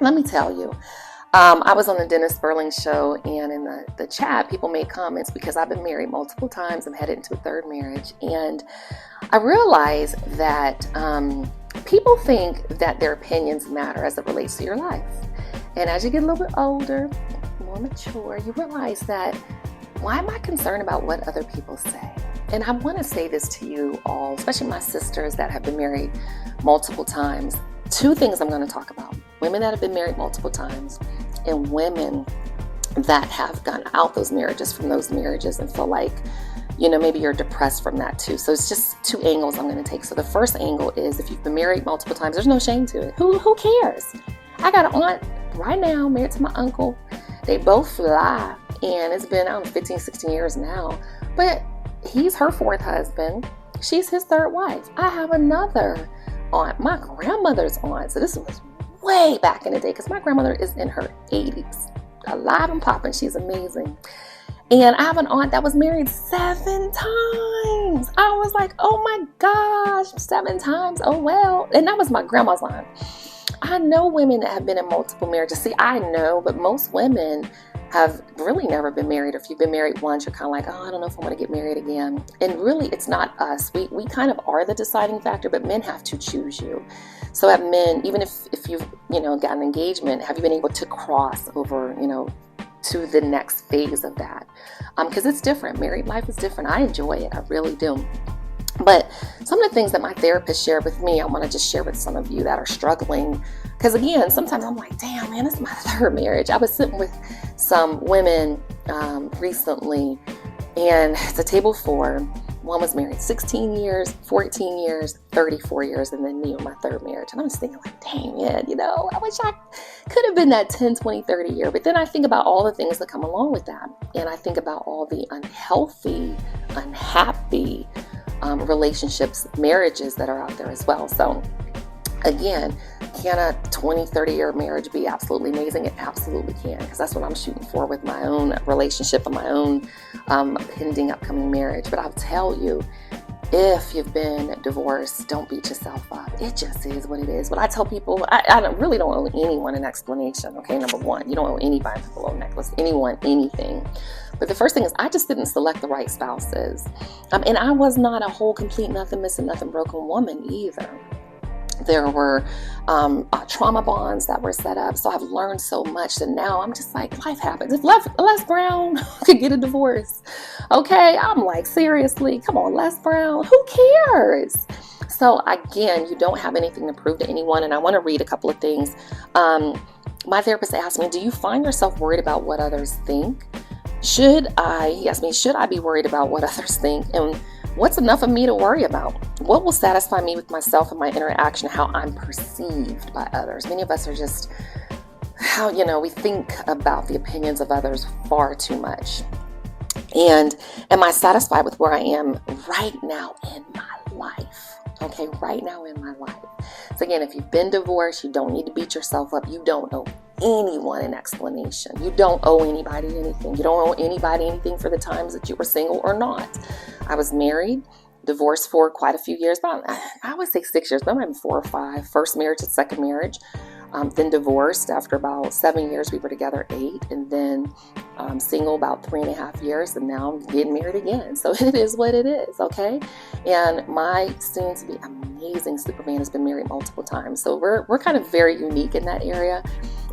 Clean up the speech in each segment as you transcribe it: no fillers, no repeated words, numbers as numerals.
Let me tell you, I was on the Dennis Sperling show, and in the chat, people made comments because I've been married multiple times. I'm headed into a third marriage. And I realized that people think that their opinions matter as it relates to your life. And as you get a little bit older, more mature, you realize that, why am I concerned about what other people say? And I want to say this to you all, especially my sisters that have been married multiple times. Two things I'm going to talk about: women that have been married multiple times, and women that have gone out those marriages, from those marriages, and feel like, maybe you're depressed from that too. So it's just two angles I'm going to take. So the first angle is, if you've been married multiple times, there's no shame to it. Who cares? I got an aunt right now married to my uncle. They both fly, and it's been, 15, 16 years now. But he's her fourth husband. She's his third wife. I have another aunt, my grandmother's aunt. So this was way back in the day, because my grandmother is in her 80s, alive and popping. She's amazing. And I have an aunt that was married 7 times. I was like, oh my gosh, 7 times. Oh, well. And that was my grandma's aunt. I know women that have been in multiple marriages. See, I know, but most women have really never been married. Or if you've been married once, you're kind of like, oh, I don't know if I want to get married again. And really, it's not us. We kind of are the deciding factor, but men have to choose you. So have men, even if you've, got an engagement, have you been able to cross over, to the next phase of that? Because it's different. Married life is different. I enjoy it. I really do. But some of the things that my therapist shared with me, I want to just share with some of you that are struggling. Because again, sometimes I'm like, damn, man, this is my third marriage. I was sitting with some women recently, and it's a table of 4. One was married 16 years, 14 years, 34 years, and then me on my third marriage. And I'm just thinking like, dang it, I wish I could have been that 10, 20, 30 year. But then I think about all the things that come along with that. And I think about all the unhealthy, unhappy relationships, marriages that are out there as well. So again, can a 20, 30-year marriage be absolutely amazing? It absolutely can, because that's what I'm shooting for with my own relationship and my own pending upcoming marriage. But I'll tell you, if you've been divorced, don't beat yourself up. It just is what it is. But I tell people, I really don't owe anyone an explanation, okay? Number one, you don't owe anybody a pillow necklace, anyone, anything. But the first thing is, I just didn't select the right spouses. And I was not a whole, complete, nothing missing, nothing broken woman either. There were trauma bonds that were set up. So I've learned so much that now I'm just like, life happens. If Les Brown could get a divorce, okay, I'm like, seriously, come on, Les Brown, who cares? So again, you don't have anything to prove to anyone. And I want to read a couple of things. My therapist asked me, do you find yourself worried about what others think? He asked me, should I be worried about what others think? And what's enough of me to worry about? What will satisfy me with myself and my interaction, how I'm perceived by others? Many of us are just, how, we think about the opinions of others far too much. And am I satisfied with where I am right now in my life? Okay, right now in my life. So again, if you've been divorced, you don't need to beat yourself up. You don't owe anyone an explanation. You don't owe anybody anything. You don't owe anybody anything for the times that you were single or not. I was married, divorced for quite a few years, about, I would say 6 years, but maybe 4 or 5. First marriage and second marriage. Then divorced after about 7 years. We were together 8, and then single about 3.5 years, and now I'm getting married again. So it is what it is, okay? And my soon-to-be amazing Superman has been married multiple times. So we're kind of very unique in that area.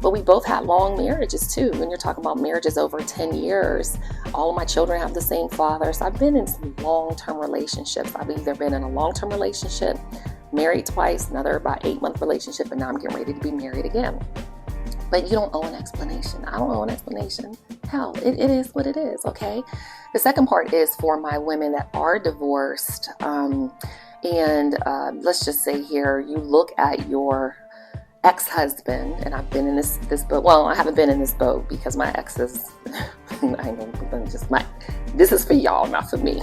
But we both had long marriages too. When you're talking about marriages over 10 years, all of my children have the same father. So I've been in some long-term relationships. I've either been in a long-term relationship, married twice, another about 8-month relationship, and now I'm getting ready to be married again. But you don't owe an explanation. I don't owe an explanation. Hell, it is what it is, okay? The second part is for my women that are divorced. Let's just say here, you look at your ex-husband, and I've been in this boat. Well, I haven't been in this boat because my exes, this is for y'all, not for me.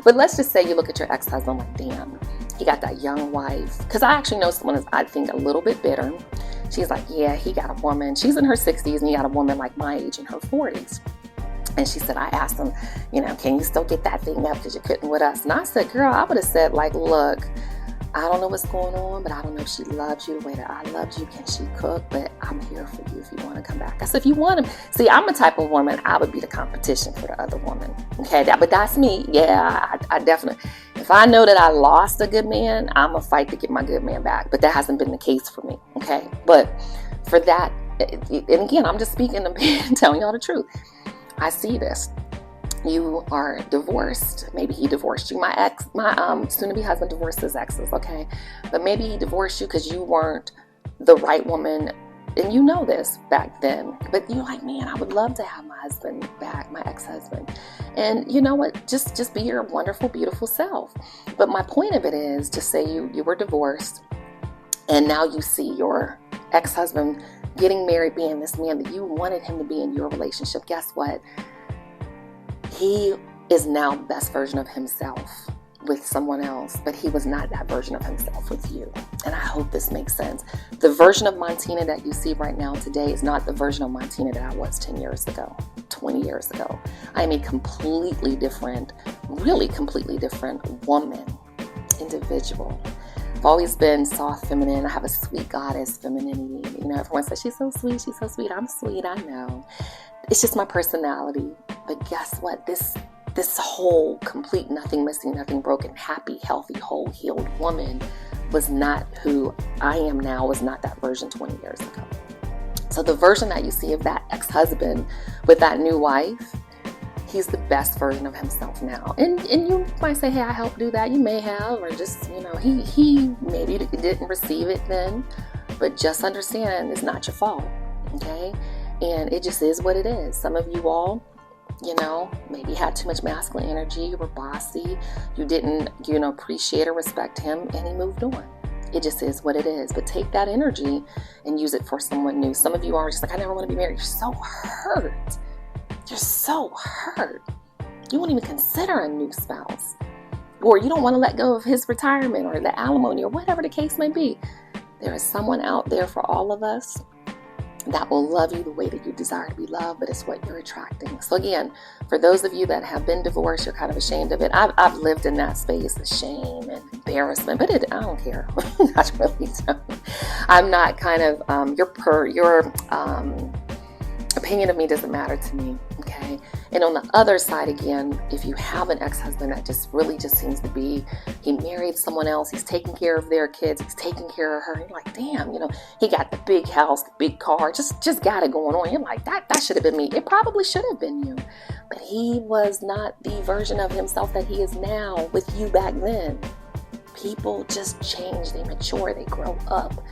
But let's just say you look at your ex-husband like, damn, he got that young wife. Because I actually know someone that's, I think, a little bit bitter. She's like, yeah, he got a woman. She's in her 60s, and he got a woman like my age in her 40s. And she said, I asked him, can you still get that thing up because you couldn't with us? And I said, girl, I would have said, like, look, I don't know what's going on, but I don't know if she loves you the way that I loved you. Can she cook? But I'm here for you if you want to come back. I said, if you want to, see, I'm a type of woman, I would be the competition for the other woman. Okay, but that's me. Yeah, I definitely, if I know that I lost a good man, I'm going to fight to get my good man back. But that hasn't been the case for me. Okay, but for that, and again, I'm just speaking and telling y'all the truth. I see this. You are divorced. Maybe he divorced you. My soon-to-be husband divorced his exes, okay? But maybe he divorced you because you weren't the right woman, and you know this back then. But you're like, man, I would love to have my husband back, my ex-husband. And you know what? Just be your wonderful, beautiful self. But my point of it is to say you were divorced, and now you see your ex-husband getting married, being this man that you wanted him to be in your relationship. Guess what? He is now the best version of himself with someone else, but he was not that version of himself with you. And I hope this makes sense. The version of Montina that you see right now today is not the version of Montina that I was 10 years ago, 20 years ago. I am a completely different, really completely different woman, individual. I've always been soft feminine. I have a sweet goddess femininity. You know, everyone says, she's so sweet, she's so sweet. I'm sweet, I know. It's just my personality. But guess what? This whole complete, nothing missing, nothing broken, happy, healthy, whole, healed woman was not who I am now, was not that version 20 years ago. So the version that you see of that ex-husband with that new wife, he's the best version of himself now. And you might say, hey, I helped do that. You may have, or just, you know, he maybe didn't receive it then, but just understand it's not your fault, okay? And it just is what it is. Some of you all, you know, maybe had too much masculine energy, you were bossy, you didn't, you know, appreciate or respect him, and he moved on. It just is what it is. But take that energy and use it for someone new. Some of you are just like, I never want to be married. You're so hurt. You're so hurt. You won't even consider a new spouse. Or you don't want to let go of his retirement or the alimony or whatever the case may be. There is someone out there for all of us that will love you the way that you desire to be loved, but it's what you're attracting. So again, for those of you that have been divorced, you're kind of ashamed of it. I've lived in that space of shame and embarrassment, but I don't care. I really don't. I'm not kind of, your opinion of me doesn't matter to me, okay? And on the other side, again, if you have an ex-husband that just really just seems to be, he married someone else, he's taking care of their kids, he's taking care of her, you're like, damn, you know, he got the big house, the big car, just got it going on. You're like, that should have been me. It probably should have been you. But he was not the version of himself that he is now with you back then. People just change, they mature, they grow up.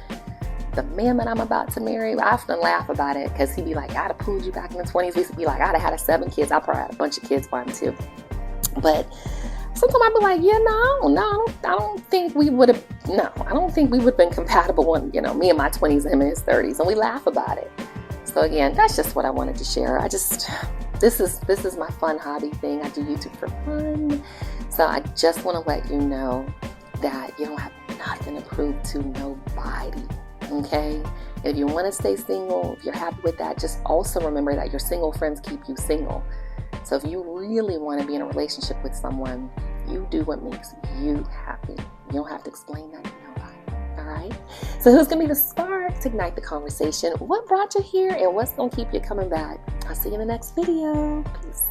The man that I'm about to marry, I often laugh about it because he'd be like, I'd have pulled you back in the 20s. He'd be like, I'd have had 7 kids. I probably had a bunch of kids by him too. But sometimes I'd be like, yeah, I don't think we would have been compatible when, you know, me in my 20s and him in his 30s. And we laugh about it. So again, that's just what I wanted to share. This is my fun hobby thing. I do YouTube for fun. So I just want to let you know that you don't have nothing to prove to nobody. Okay, if you want to stay single, if you're happy with that, just also remember that your single friends keep you single. So if you really want to be in a relationship with someone, you do what makes you happy. You don't have to explain that to nobody. All right. So who's going to be the spark to ignite the conversation? What brought you here and what's going to keep you coming back? I'll see you in the next video. Peace.